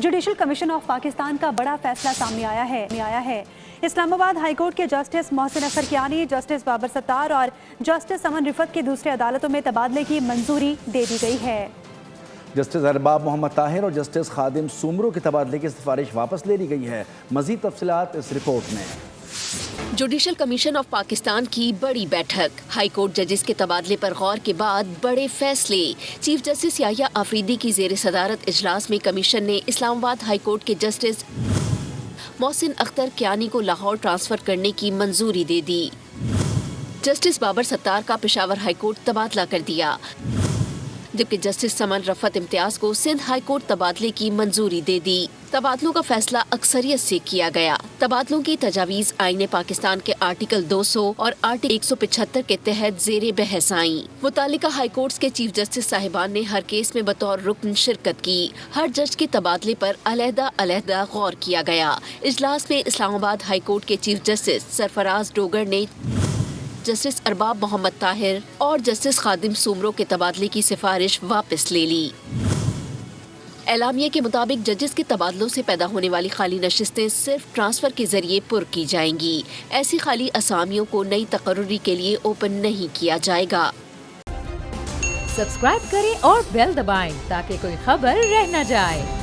Judicial commission of Pakistan का बड़ा फैसला सामने आया है। इस्लामाबाद हाई कोर्ट के जस्टिस मोहसिन अख्तर कियानी, जस्टिस बाबर सत्तार और जस्टिस अमन रिफत के दूसरी अदालतों में तबादले की मंजूरी दे दी गई है। जस्टिस अरबाब मोहम्मद ताहिर और जस्टिस खादिम सुमरो के तबादले की सिफारिश वापस ले ली गई है। मजीद तफसीलात इस रिपोर्ट में। जुडिशल कमीशन ऑफ पाकिस्तान की बड़ी बैठक, हाई कोर्ट जजेस के तबादले पर गौर के बाद बड़े फैसले। चीफ जस्टिस याहिया आफरीदी की ज़ेर सदारत इजलास में कमीशन ने इस्लामाबाद हाई कोर्ट के जस्टिस मोहसिन अख्तर कियानी को लाहौर ट्रांसफर करने की मंजूरी दे दी। जस्टिस बाबर सत्तार का पेशावर हाई कोर्ट तबादला कर दिया, जबकि जस्टिस समन रफत इम्तियाज को सिंध हाई कोर्ट तबादले की मंजूरी दे दी। तबादलों का फैसला अक्सरियत से किया गया। तबादलों की तजावीज़ आईने पाकिस्तान के आर्टिकल 200 और आर्टिकल 175 के तहत जेरे बहस आई। मुतालिका हाई कोर्ट्स के चीफ जस्टिस साहिबान ने हर केस में बतौर रुकन शिरकत की। हर जज के तबादले पर अलहदा गौर किया गया। इजलास में इस्लामाबाद हाई कोर्ट के चीफ जस्टिस सरफराज डोगर ने जस्टिस अरबाब मोहम्मद ताहिर और जस्टिस खादिम सुमरो के तबादले की सिफारिश वापस ले ली। एलामिया के मुताबिक जजेस के तबादलों से पैदा होने वाली खाली नशिस्तें सिर्फ ट्रांसफर के जरिए पुर की जाएंगी। ऐसी खाली असामियों को नई तकर्रुरी के लिए ओपन नहीं किया जाएगा। सब्सक्राइब करें और बेल दबाएं ताकि कोई खबर रह न जाए।